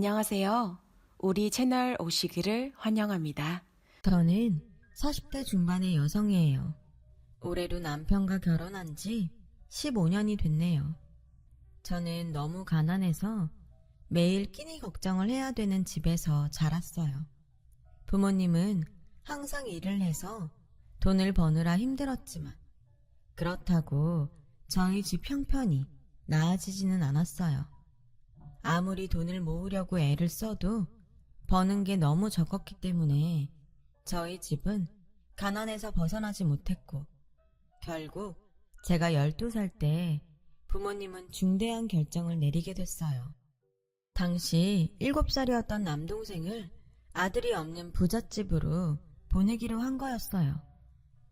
안녕하세요. 우리 채널 오시기를 환영합니다. 저는 40대 중반의 여성이에요. 올해로 남편과 결혼한 지 15년이 됐네요. 저는 너무 가난해서 매일 끼니 걱정을 해야 되는 집에서 자랐어요. 부모님은 항상 일을 해서 돈을 버느라 힘들었지만 그렇다고 저희 집 형편이 나아지지는 않았어요. 아무리 돈을 모으려고 애를 써도 버는 게 너무 적었기 때문에 저희 집은 가난에서 벗어나지 못했고 결국 제가 12살 때 부모님은 중대한 결정을 내리게 됐어요. 당시 7살이었던 남동생을 아들이 없는 부잣집으로 보내기로 한 거였어요.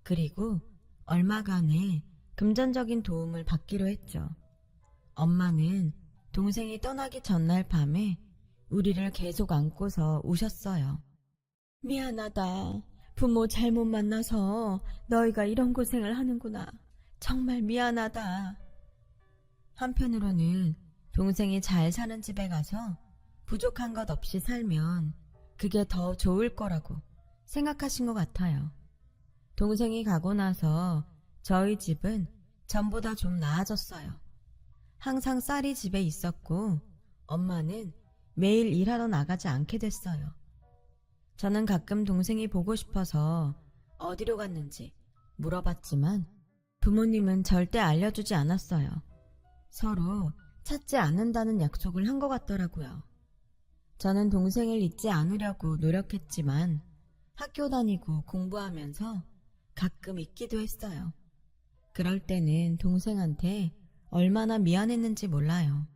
그리고 얼마간의 금전적인 도움을 받기로 했죠. 엄마는 동생이 떠나기 전날 밤에 우리를 계속 안고서 우셨어요. 미안하다. 부모 잘못 만나서 너희가 이런 고생을 하는구나. 정말 미안하다. 한편으로는 동생이 잘 사는 집에 가서 부족한 것 없이 살면 그게 더 좋을 거라고 생각하신 것 같아요. 동생이 가고 나서 저희 집은 전보다 좀 나아졌어요. 항상 쌀이 집에 있었고 엄마는 매일 일하러 나가지 않게 됐어요. 저는 가끔 동생이 보고 싶어서 어디로 갔는지 물어봤지만 부모님은 절대 알려주지 않았어요. 서로 찾지 않는다는 약속을 한 것 같더라고요. 저는 동생을 잊지 않으려고 노력했지만 학교 다니고 공부하면서 가끔 잊기도 했어요. 그럴 때는 동생한테 얼마나 미안했는지 몰라요.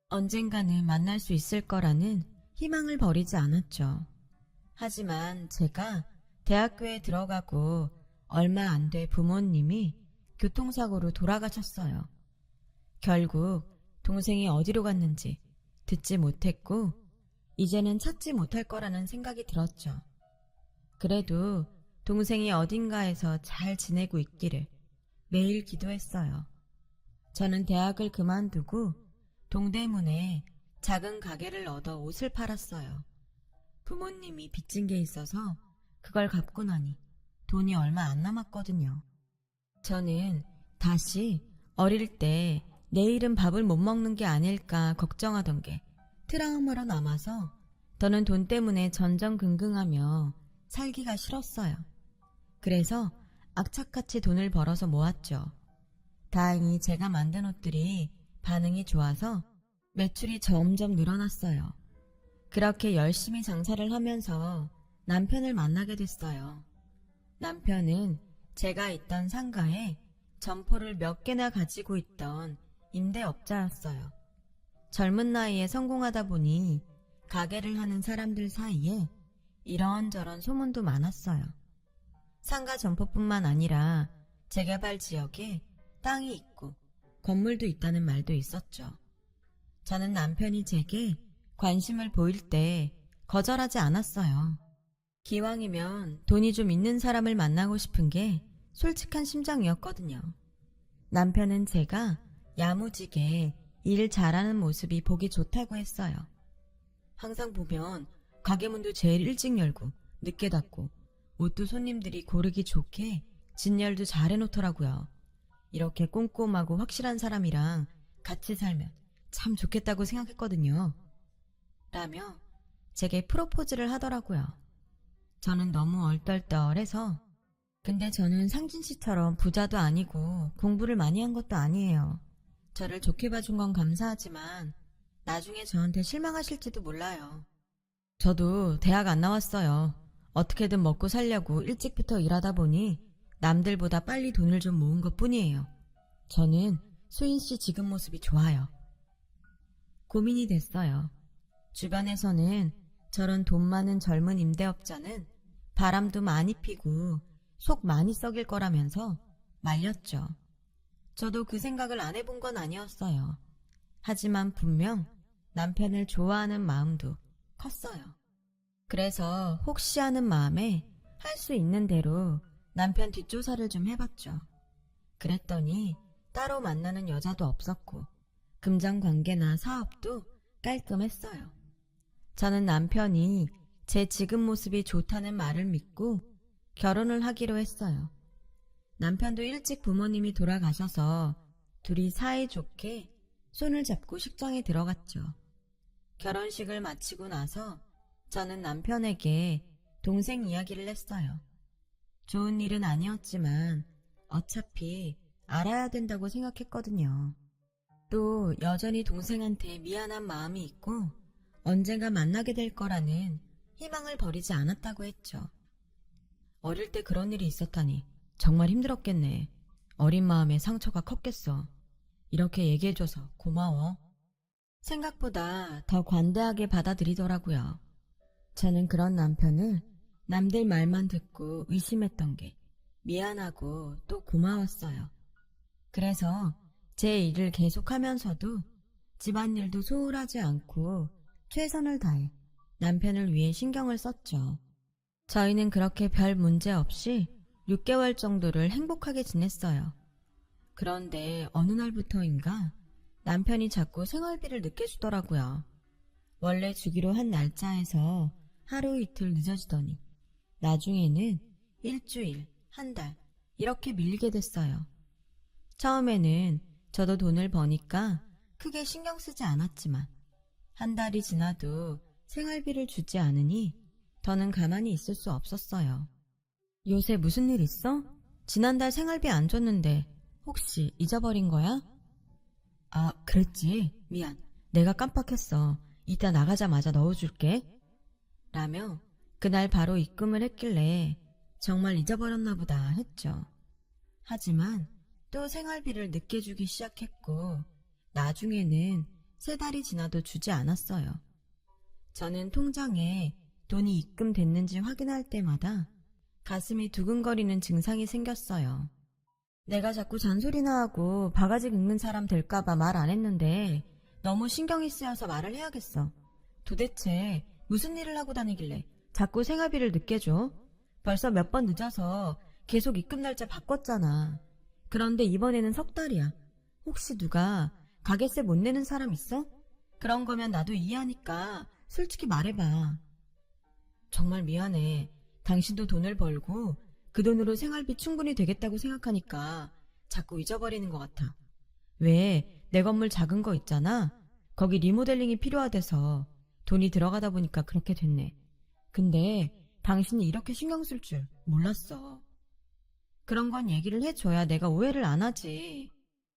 언젠가는 만날 수 있을 거라는 희망을 버리지 않았죠. 하지만 제가 대학교에 들어가고 얼마 안 돼 부모님이 교통사고로 돌아가셨어요. 결국 동생이 어디로 갔는지 듣지 못했고 이제는 찾지 못할 거라는 생각이 들었죠. 그래도 동생이 어딘가에서 잘 지내고 있기를 매일 기도했어요. 저는 대학을 그만두고 동대문에 작은 가게를 얻어 옷을 팔았어요. 부모님이 빚진 게 있어서 그걸 갚고 나니 돈이 얼마 안 남았거든요. 저는 다시 어릴 때 내일은 밥을 못 먹는 게 아닐까 걱정하던 게 트라우마로 남아서 저는 돈 때문에 전전긍긍하며 살기가 싫었어요. 그래서 악착같이 돈을 벌어서 모았죠. 다행히 제가 만든 옷들이 반응이 좋아서 매출이 점점 늘어났어요. 그렇게 열심히 장사를 하면서 남편을 만나게 됐어요. 남편은 제가 있던 상가에 점포를 몇 개나 가지고 있던 임대업자였어요. 젊은 나이에 성공하다 보니 가게를 하는 사람들 사이에 이런저런 소문도 많았어요. 상가 점포뿐만 아니라 재개발 지역에 땅이 있고 건물도 있다는 말도 있었죠. 저는 남편이 제게 관심을 보일 때 거절하지 않았어요. 기왕이면 돈이 좀 있는 사람을 만나고 싶은 게 솔직한 심정이었거든요. 남편은 제가 야무지게 일 잘하는 모습이 보기 좋다고 했어요. 항상 보면 가게 문도 제일 일찍 열고 늦게 닫고 옷도 손님들이 고르기 좋게 진열도 잘 해놓더라고요. 이렇게 꼼꼼하고 확실한 사람이랑 같이 살면 참 좋겠다고 생각했거든요. 라며 제게 프로포즈를 하더라고요. 저는 너무 얼떨떨해서 근데 저는 상진 씨처럼 부자도 아니고 공부를 많이 한 것도 아니에요. 저를 좋게 봐준 건 감사하지만 나중에 저한테 실망하실지도 몰라요. 저도 대학 안 나왔어요. 어떻게든 먹고 살려고 일찍부터 일하다 보니 남들보다 빨리 돈을 좀 모은 것 뿐이에요. 저는 수인 씨 지금 모습이 좋아요. 고민이 됐어요. 주변에서는 저런 돈 많은 젊은 임대업자는 바람도 많이 피고 속 많이 썩일 거라면서 말렸죠. 저도 그 생각을 안 해본 건 아니었어요. 하지만 분명 남편을 좋아하는 마음도 컸어요. 그래서 혹시 하는 마음에 할 수 있는 대로 남편 뒷조사를 좀 해봤죠. 그랬더니 따로 만나는 여자도 없었고 금전관계나 사업도 깔끔했어요. 저는 남편이 제 지금 모습이 좋다는 말을 믿고 결혼을 하기로 했어요. 남편도 일찍 부모님이 돌아가셔서 둘이 사이좋게 손을 잡고 식장에 들어갔죠. 결혼식을 마치고 나서 저는 남편에게 동생 이야기를 했어요. 좋은 일은 아니었지만 어차피 알아야 된다고 생각했거든요. 또 여전히 동생한테 미안한 마음이 있고 언젠가 만나게 될 거라는 희망을 버리지 않았다고 했죠. 어릴 때 그런 일이 있었다니 정말 힘들었겠네. 어린 마음에 상처가 컸겠어. 이렇게 얘기해줘서 고마워. 생각보다 더 관대하게 받아들이더라고요. 저는 그런 남편을 남들 말만 듣고 의심했던 게 미안하고 또 고마웠어요. 그래서 제 일을 계속하면서도 집안일도 소홀하지 않고 최선을 다해 남편을 위해 신경을 썼죠. 저희는 그렇게 별 문제 없이 6개월 정도를 행복하게 지냈어요. 그런데 어느 날부터인가 남편이 자꾸 생활비를 늦게 주더라고요. 원래 주기로 한 날짜에서 하루 이틀 늦어지더니 나중에는 일주일, 한 달 이렇게 밀리게 됐어요. 처음에는 저도 돈을 버니까 크게 신경 쓰지 않았지만 한 달이 지나도 생활비를 주지 않으니 더는 가만히 있을 수 없었어요. 요새 무슨 일 있어? 지난달 생활비 안 줬는데 혹시 잊어버린 거야? 아, 그랬지. 미안. 내가 깜빡했어. 이따 나가자마자 넣어줄게. 라며 그날 바로 입금을 했길래 정말 잊어버렸나 보다 했죠. 하지만 또 생활비를 늦게 주기 시작했고 나중에는 3달이 지나도 주지 않았어요. 저는 통장에 돈이 입금됐는지 확인할 때마다 가슴이 두근거리는 증상이 생겼어요. 내가 자꾸 잔소리나 하고 바가지 긁는 사람 될까봐 말 안 했는데 너무 신경이 쓰여서 말을 해야겠어. 도대체 무슨 일을 하고 다니길래 자꾸 생활비를 늦게 줘? 벌써 몇 번 늦어서 계속 입금 날짜 바꿨잖아. 그런데 이번에는 3달이야. 혹시 누가 가게세 못 내는 사람 있어? 그런 거면 나도 이해하니까 솔직히 말해봐. 정말 미안해. 당신도 돈을 벌고 그 돈으로 생활비 충분히 되겠다고 생각하니까 자꾸 잊어버리는 것 같아. 왜 내 건물 작은 거 있잖아. 거기 리모델링이 필요하대서 돈이 들어가다 보니까 그렇게 됐네. 근데 당신이 이렇게 신경 쓸 줄 몰랐어. 그런 건 얘기를 해줘야 내가 오해를 안 하지.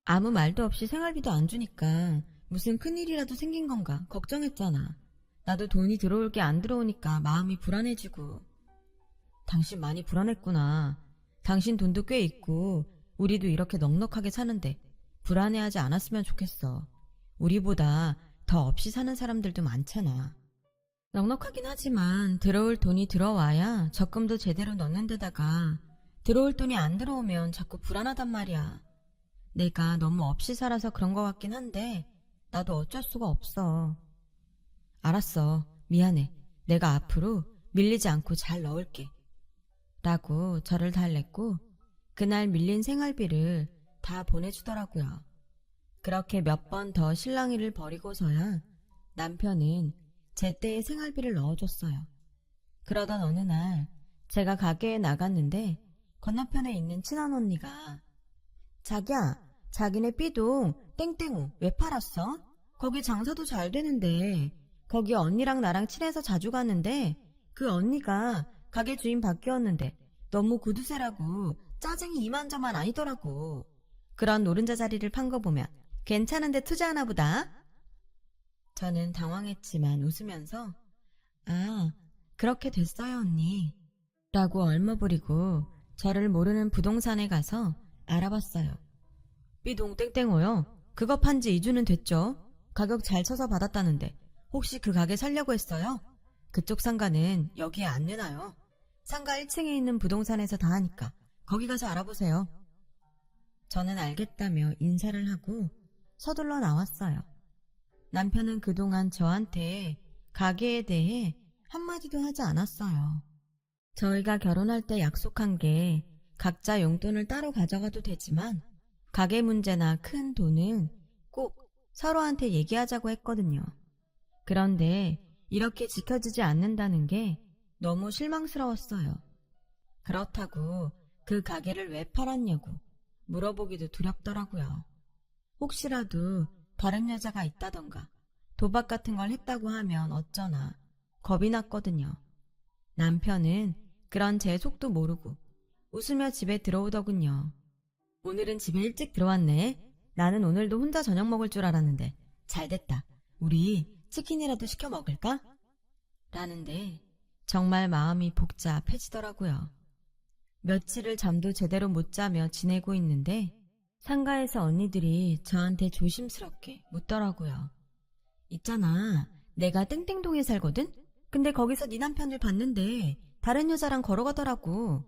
아무 말도 없이 생활비도 안 주니까 무슨 큰일이라도 생긴 건가 걱정했잖아. 나도 돈이 들어올 게 안 들어오니까 마음이 불안해지고. 당신 많이 불안했구나. 당신 돈도 꽤 있고 우리도 이렇게 넉넉하게 사는데 불안해하지 않았으면 좋겠어. 우리보다 더 없이 사는 사람들도 많잖아. 넉넉하긴 하지만 들어올 돈이 들어와야 적금도 제대로 넣는 데다가 들어올 돈이 안 들어오면 자꾸 불안하단 말이야. 내가 너무 없이 살아서 그런 것 같긴 한데 나도 어쩔 수가 없어. 알았어. 미안해. 내가 앞으로 밀리지 않고 잘 넣을게. 라고 저를 달랬고 그날 밀린 생활비를 다 보내주더라고요. 그렇게 몇 번 더 실랑이를 벌이고서야 남편은 제때에 생활비를 넣어줬어요. 그러던 어느 날 제가 가게에 나갔는데 건너편에 있는 친한 언니가 자기야, 자기네 B동 땡땡호 왜 팔았어? 거기 장사도 잘 되는데 거기 언니랑 나랑 친해서 자주 가는데 그 언니가 가게 주인 바뀌었는데 너무 구두쇠라고 짜증이 이만저만 아니더라고. 그런 노른자 자리를 판 거 보면 괜찮은데 투자하나 보다. 저는 당황했지만 웃으면서 아, 그렇게 됐어요 언니. 라고 얼머부리고 저를 모르는 부동산에 가서 알아봤어요. B동 땡땡호요? 그거 판 지 2주는 됐죠? 가격 잘 쳐서 받았다는데 혹시 그 가게 살려고 했어요? 그쪽 상가는 여기에 안 내놔요. 상가 1층에 있는 부동산에서 다 하니까 거기 가서 알아보세요. 저는 알겠다며 인사를 하고 서둘러 나왔어요. 남편은 그동안 저한테 가게에 대해 한마디도 하지 않았어요. 저희가 결혼할 때 약속한 게 각자 용돈을 따로 가져가도 되지만 가게 문제나 큰 돈은 꼭 서로한테 얘기하자고 했거든요. 그런데 이렇게 지켜지지 않는다는 게 너무 실망스러웠어요. 그렇다고 그 가게를 왜 팔았냐고 물어보기도 두렵더라고요. 혹시라도 다른 여자가 있다던가 도박 같은 걸 했다고 하면 어쩌나 겁이 났거든요. 남편은 그런 제 속도 모르고 웃으며 집에 들어오더군요. 오늘은 집에 일찍 들어왔네. 나는 오늘도 혼자 저녁 먹을 줄 알았는데 잘됐다. 우리 치킨이라도 시켜 먹을까? 라는데 정말 마음이 복잡해지더라고요. 며칠을 잠도 제대로 못 자며 지내고 있는데 상가에서 언니들이 저한테 조심스럽게 묻더라고요. 있잖아, 내가 땡땡동에 살거든? 근데 거기서 네 남편을 봤는데 다른 여자랑 걸어가더라고.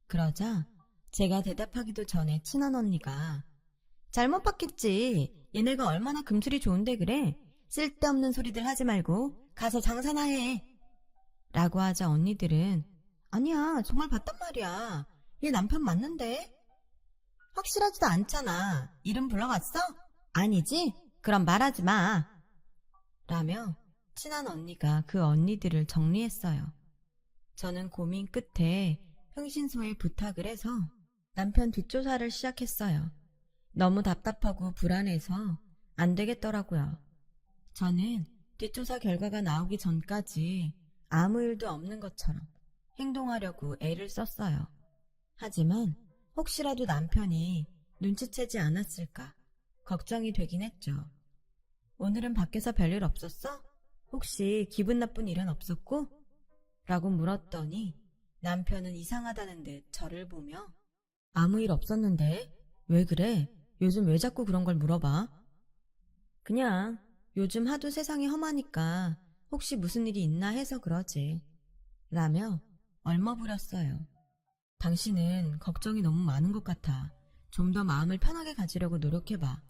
그러자 제가 대답하기도 전에 친한 언니가 잘못 봤겠지. 얘네가 얼마나 금술이 좋은데 그래. 쓸데없는 소리들 하지 말고 가서 장사나 해. 라고 하자 언니들은 아니야, 정말 봤단 말이야. 얘 남편 맞는데? 확실하지도 않잖아. 이름 불러갔어? 아니지? 그럼 말하지 마. 라며 친한 언니가 그 언니들을 정리했어요. 저는 고민 끝에 흥신소에 부탁을 해서 남편 뒷조사를 시작했어요. 너무 답답하고 불안해서 안 되겠더라고요. 저는 뒷조사 결과가 나오기 전까지 아무 일도 없는 것처럼 행동하려고 애를 썼어요. 하지만 혹시라도 남편이 눈치채지 않았을까 걱정이 되긴 했죠. 오늘은 밖에서 별일 없었어? 혹시 기분 나쁜 일은 없었고? 라고 물었더니 남편은 이상하다는 듯 저를 보며 아무 일 없었는데 왜 그래? 요즘 왜 자꾸 그런 걸 물어봐? 그냥 요즘 하도 세상이 험하니까 혹시 무슨 일이 있나 해서 그러지. 라며 얼머부렸어요. 당신은 걱정이 너무 많은 것 같아. 좀 더 마음을 편하게 가지려고 노력해봐.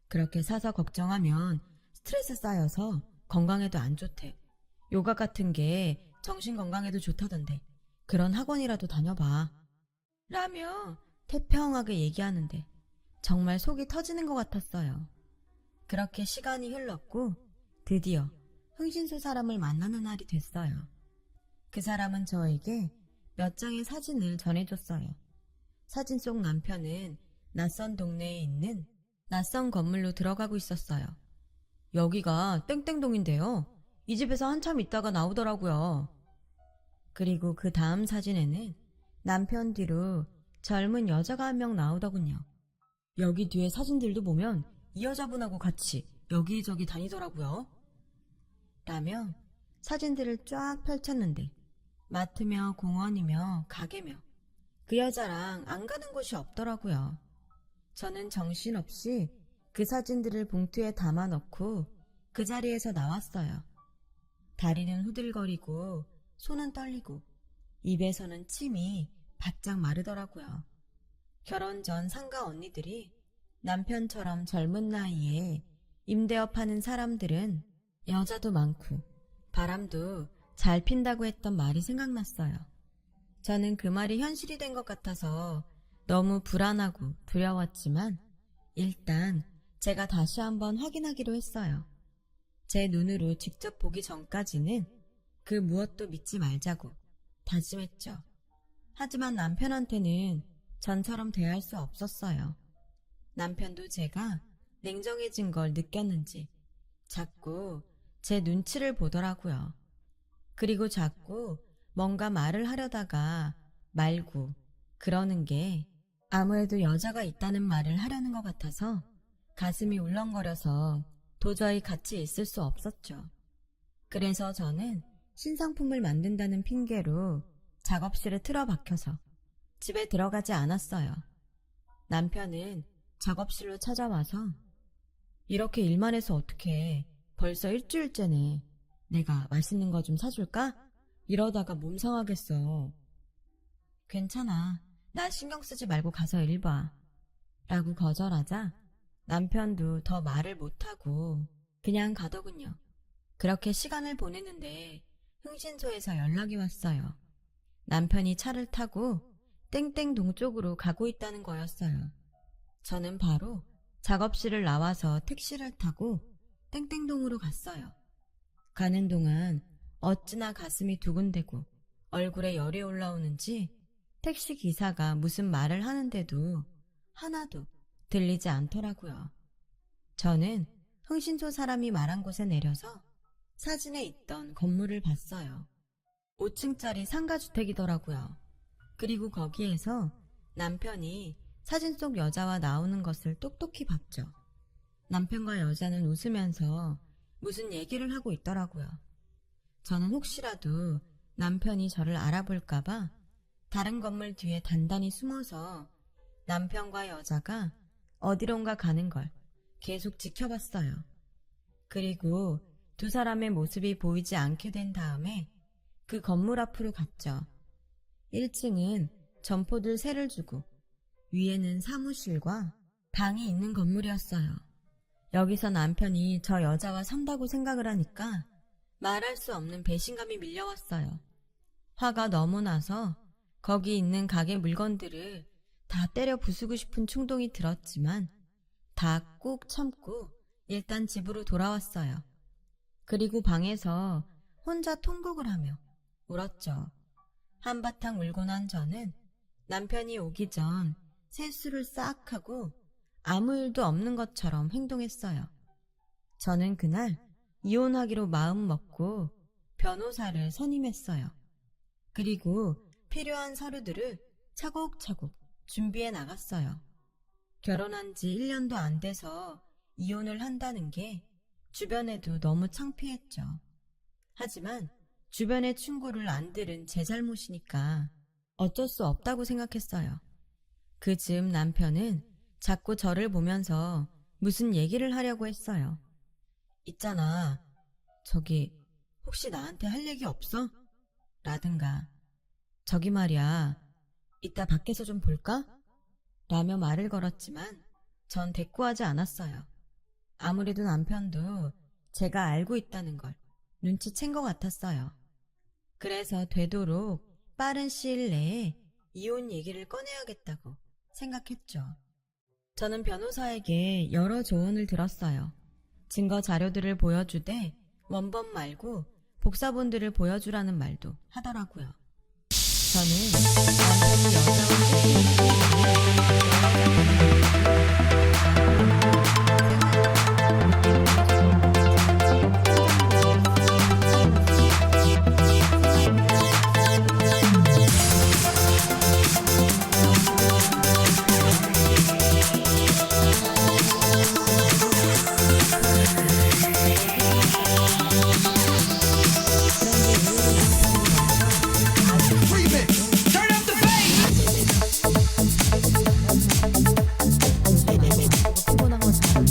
그렇게 사서 걱정하면 스트레스 쌓여서 건강에도 안 좋대. 요가 같은 게 정신 건강에도 좋다던데. 그런 학원이라도 다녀봐. 라며 태평하게 얘기하는데 정말 속이 터지는 것 같았어요. 그렇게 시간이 흘렀고 드디어 흥신소 사람을 만나는 날이 됐어요. 그 사람은 저에게 몇 장의 사진을 전해줬어요. 사진 속 남편은 낯선 동네에 있는 낯선 건물로 들어가고 있었어요. 여기가 땡땡동인데요. 이 집에서 한참 있다가 나오더라고요. 그리고 그 다음 사진에는 남편 뒤로 젊은 여자가 한 명 나오더군요. 여기 뒤에 사진들도 보면 이 여자분하고 같이 여기저기 다니더라고요. 라며 사진들을 쫙 펼쳤는데 마트며 공원이며 가게며 그 여자랑 안 가는 곳이 없더라고요. 저는 정신없이 그 사진들을 봉투에 담아 넣고 그 자리에서 나왔어요. 다리는 후들거리고 손은 떨리고 입에서는 침이 바짝 마르더라고요. 결혼 전 상가 언니들이 남편처럼 젊은 나이에 임대업 하는 사람들은 여자도 많고 바람도 잘 핀다고 했던 말이 생각났어요. 저는 그 말이 현실이 된 것 같아서 너무 불안하고 두려웠지만 일단 제가 다시 한번 확인하기로 했어요. 제 눈으로 직접 보기 전까지는 그 무엇도 믿지 말자고 다짐했죠. 하지만 남편한테는 전처럼 대할 수 없었어요. 남편도 제가 냉정해진 걸 느꼈는지 자꾸 제 눈치를 보더라고요. 그리고 자꾸 뭔가 말을 하려다가 말고 그러는 게 아무래도 여자가 있다는 말을 하려는 것 같아서 가슴이 울렁거려서 도저히 같이 있을 수 없었죠. 그래서 저는 신상품을 만든다는 핑계로 작업실에 틀어박혀서 집에 들어가지 않았어요. 남편은 작업실로 찾아와서 이렇게 일만 해서 어떡해. 벌써 일주일째네. 내가 맛있는 거 좀 사줄까? 이러다가 몸 상하겠어. 괜찮아. 나 신경 쓰지 말고 가서 일 봐. 라고 거절하자 남편도 더 말을 못하고 그냥 가더군요. 그렇게 시간을 보내는데 흥신소에서 연락이 왔어요. 남편이 차를 타고 땡땡동 쪽으로 가고 있다는 거였어요. 저는 바로 작업실을 나와서 택시를 타고 땡땡동으로 갔어요. 가는 동안 어찌나 가슴이 두근대고 얼굴에 열이 올라오는지 택시 기사가 무슨 말을 하는데도 하나도 들리지 않더라고요. 저는 흥신소 사람이 말한 곳에 내려서 사진에 있던 건물을 봤어요. 5층짜리 상가주택이더라고요. 그리고 거기에서 남편이 사진 속 여자와 나오는 것을 똑똑히 봤죠. 남편과 여자는 웃으면서 무슨 얘기를 하고 있더라고요. 저는 혹시라도 남편이 저를 알아볼까봐 다른 건물 뒤에 단단히 숨어서 남편과 여자가 어디론가 가는 걸 계속 지켜봤어요. 그리고 두 사람의 모습이 보이지 않게 된 다음에 그 건물 앞으로 갔죠. 1층은 점포들 세를 주고 위에는 사무실과 방이 있는 건물이었어요. 여기서 남편이 저 여자와 산다고 생각을 하니까 말할 수 없는 배신감이 밀려왔어요. 화가 너무 나서 거기 있는 가게 물건들을 다 때려 부수고 싶은 충동이 들었지만 다 꾹 참고 일단 집으로 돌아왔어요. 그리고 방에서 혼자 통곡을 하며 울었죠. 한바탕 울고 난 저는 남편이 오기 전 세수를 싹 하고 아무 일도 없는 것처럼 행동했어요. 저는 그날 이혼하기로 마음 먹고 변호사를 선임했어요. 그리고 필요한 서류들을 차곡차곡 준비해 나갔어요. 결혼한 지 1년도 안 돼서 이혼을 한다는 게 주변에도 너무 창피했죠. 하지만 주변의 충고를 안 들은 제 잘못이니까 어쩔 수 없다고 생각했어요. 그 즈음 남편은 자꾸 저를 보면서 무슨 얘기를 하려고 했어요. 있잖아, 저기 혹시 나한테 할 얘기 없어? 라든가 저기 말이야, 이따 밖에서 좀 볼까? 라며 말을 걸었지만 전 대꾸하지 않았어요. 아무래도 남편도 제가 알고 있다는 걸 눈치챈 것 같았어요. 그래서 되도록 빠른 시일 내에 이혼 얘기를 꺼내야겠다고 생각했죠. 저는 변호사에게 여러 조언을 들었어요. 증거 자료들을 보여주되 원본 말고 복사본들을 보여주라는 말도 하더라고요. 저는 남편이 피곤한 거 잘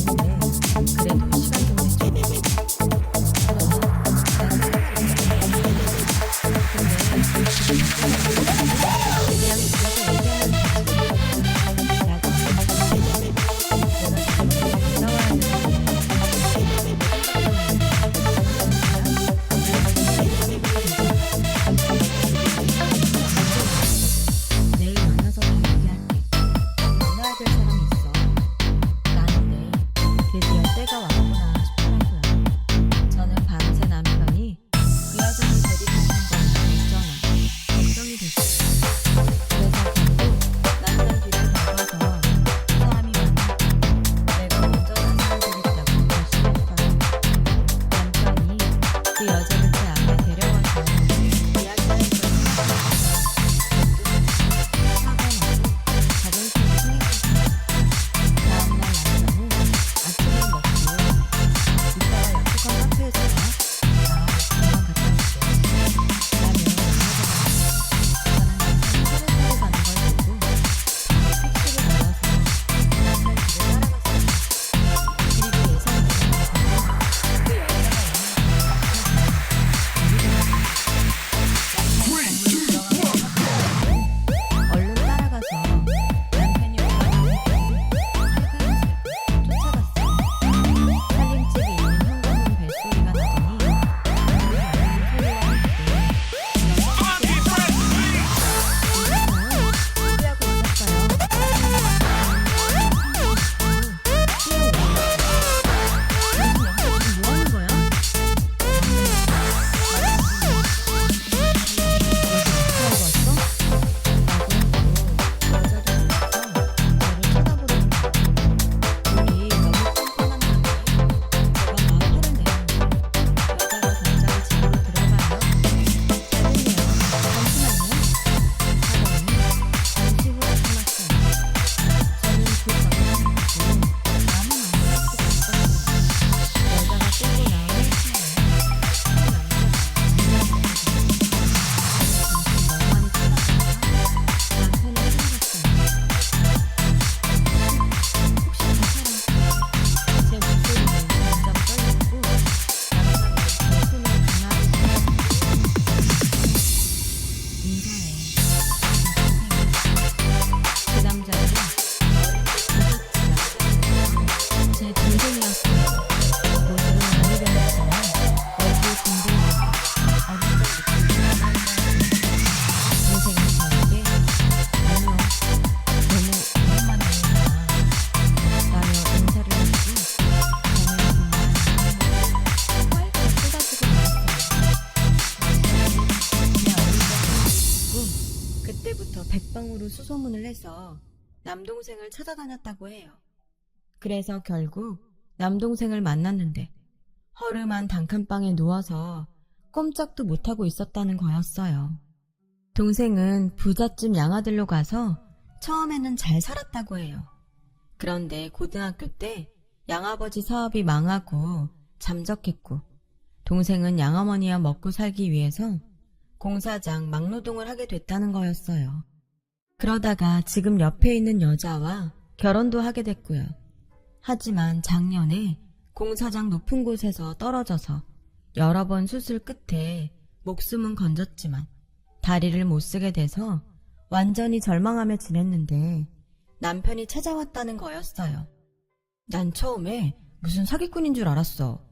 다방으로 수소문을 해서 남동생을 찾아다녔다고 해요. 그래서 결국 남동생을 만났는데 허름한 단칸방에 누워서 꼼짝도 못하고 있었다는 거였어요. 동생은 부잣집 양아들로 가서 처음에는 잘 살았다고 해요. 그런데 고등학교 때 양아버지 사업이 망하고 잠적했고 동생은 양어머니와 먹고 살기 위해서 공사장 막노동을 하게 됐다는 거였어요. 그러다가 지금 옆에 있는 여자와 결혼도 하게 됐고요. 하지만 작년에 공사장 높은 곳에서 떨어져서 여러 번 수술 끝에 목숨은 건졌지만 다리를 못 쓰게 돼서 완전히 절망하며 지냈는데 남편이 찾아왔다는 거였어요. 난 처음에 무슨 사기꾼인 줄 알았어.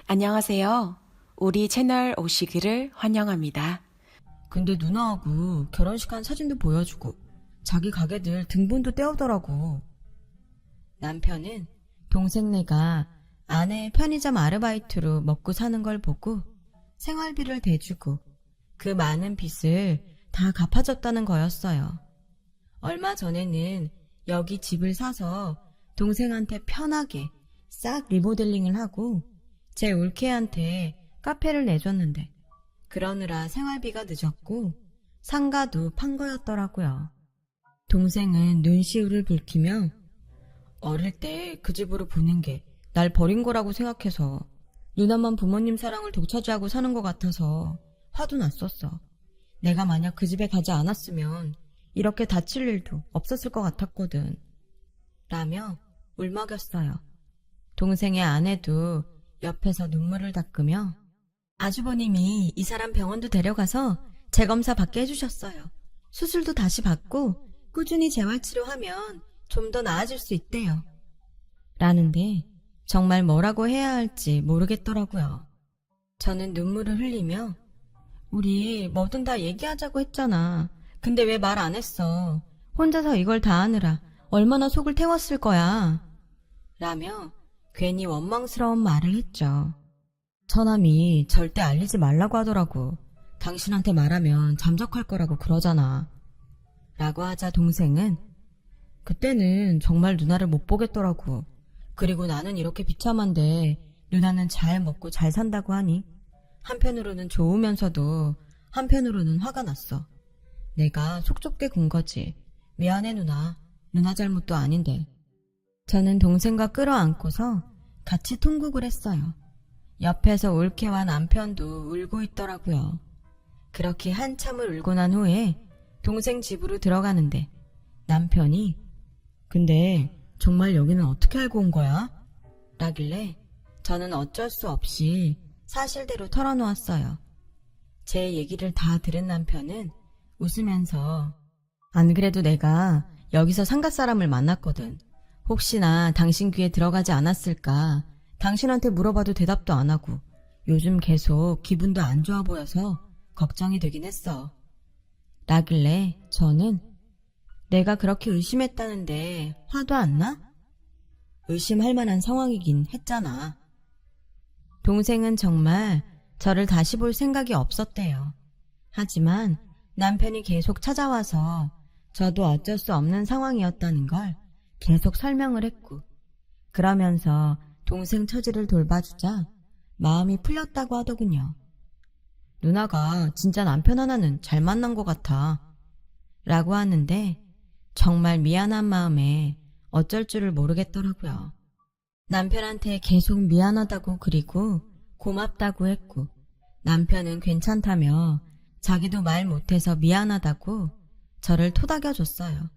안녕하세요. 우리 채널 오시기를 환영합니다. 근데 누나하고 결혼식 한 사진도 보여주고 자기 가게들 등본도 떼오더라고. 남편은 동생네가 아내 편의점 아르바이트로 먹고 사는 걸 보고 생활비를 대주고 그 많은 빚을 다 갚아줬다는 거였어요. 얼마 전에는 여기 집을 사서 동생한테 편하게 싹 리모델링을 하고 제 올케한테 카페를 내줬는데 그러느라 생활비가 늦었고 상가도 판 거였더라고요. 동생은 눈시울을 붉히며 어릴 때 그 집으로 보낸 게 날 버린 거라고 생각해서 누나만 부모님 사랑을 독차지하고 사는 것 같아서 화도 났었어. 내가 만약 그 집에 가지 않았으면 이렇게 다칠 일도 없었을 것 같았거든. 라며 울먹였어요. 동생의 아내도 옆에서 눈물을 닦으며 아주버님이 이 사람 병원도 데려가서 재검사 받게 해주셨어요. 수술도 다시 받고 꾸준히 재활치료하면 좀 더 나아질 수 있대요. 라는데 정말 뭐라고 해야 할지 모르겠더라고요. 저는 눈물을 흘리며 우리 뭐든 다 얘기하자고 했잖아. 근데 왜 말 안 했어? 혼자서 이걸 다 하느라 얼마나 속을 태웠을 거야. 라며 괜히 원망스러운 말을 했죠. 처남이 절대 알리지 말라고 하더라고. 당신한테 말하면 잠적할 거라고 그러잖아. 라고 하자 동생은 그때는 정말 누나를 못 보겠더라고. 그리고 나는 이렇게 비참한데 누나는 잘 먹고 잘 산다고 하니 한편으로는 좋으면서도 한편으로는 화가 났어. 내가 속 좁게 군 거지. 미안해 누나. 누나 잘못도 아닌데. 저는 동생과 끌어안고서 같이 통곡을 했어요. 옆에서 올케와 남편도 울고 있더라고요. 그렇게 한참을 울고 난 후에 동생 집으로 들어가는데 남편이 근데 정말 여기는 어떻게 알고 온 거야? 라길래 저는 어쩔 수 없이 사실대로 털어놓았어요. 제 얘기를 다 들은 남편은 웃으면서 안 그래도 내가 여기서 상가 사람을 만났거든. 혹시나 당신 귀에 들어가지 않았을까 당신한테 물어봐도 대답도 안 하고 요즘 계속 기분도 안 좋아 보여서 걱정이 되긴 했어. 라길래 저는 내가 그렇게 의심했다는데 화도 안 나? 의심할 만한 상황이긴 했잖아. 동생은 정말 저를 다시 볼 생각이 없었대요. 하지만 남편이 계속 찾아와서 저도 어쩔 수 없는 상황이었다는 걸 계속 설명을 했고, 그러면서 동생 처지를 돌봐주자 마음이 풀렸다고 하더군요. 누나가 진짜 남편 하나는 잘 만난 것 같아. 라고 하는데 정말 미안한 마음에 어쩔 줄을 모르겠더라고요. 남편한테 계속 미안하다고 그리고 고맙다고 했고 남편은 괜찮다며 자기도 말 못해서 미안하다고 저를 토닥여줬어요.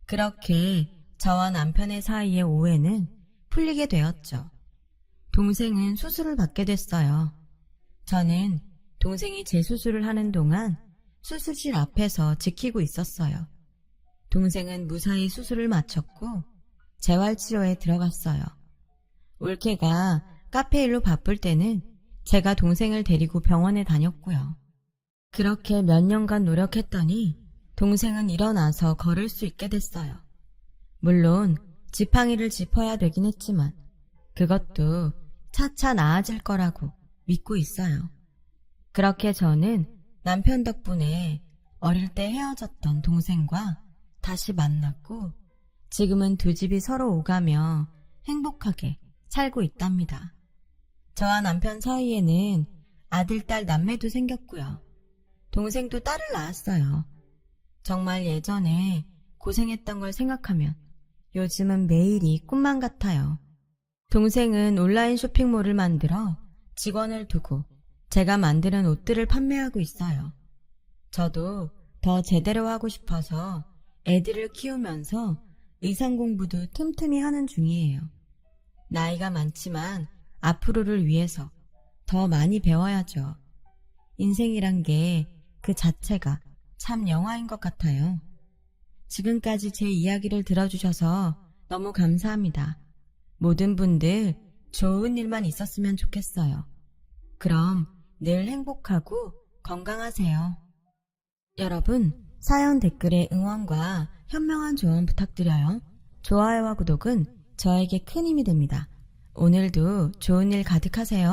그렇게 저와 남편의 사이의 오해는 풀리게 되었죠. 동생은 수술을 받게 됐어요. 저는 동생이 재수술을 하는 동안 수술실 앞에서 지키고 있었어요. 동생은 무사히 수술을 마쳤고 재활치료에 들어갔어요. 올케가 카페 일로 바쁠 때는 제가 동생을 데리고 병원에 다녔고요. 그렇게 몇 년간 노력했더니 동생은 일어나서 걸을 수 있게 됐어요. 물론 지팡이를 짚어야 되긴 했지만 그것도 차차 나아질 거라고 믿고 있어요. 그렇게 저는 남편 덕분에 어릴 때 헤어졌던 동생과 다시 만났고 지금은 두 집이 서로 오가며 행복하게 살고 있답니다. 저와 남편 사이에는 아들, 딸, 남매도 생겼고요. 동생도 딸을 낳았어요. 정말 예전에 고생했던 걸 생각하면 요즘은 매일이 꿈만 같아요. 동생은 온라인 쇼핑몰을 만들어 직원을 두고 제가 만드는 옷들을 판매하고 있어요. 저도 더 제대로 하고 싶어서 애들을 키우면서 의상 공부도 틈틈이 하는 중이에요. 나이가 많지만 앞으로를 위해서 더 많이 배워야죠. 인생이란 게 그 자체가 참 영화인 것 같아요. 지금까지 제 이야기를 들어주셔서 너무 감사합니다. 모든 분들 좋은 일만 있었으면 좋겠어요. 그럼 늘 행복하고 건강하세요. 여러분, 사연 댓글에 응원과 현명한 조언 부탁드려요. 좋아요와 구독은 저에게 큰 힘이 됩니다. 오늘도 좋은 일 가득하세요.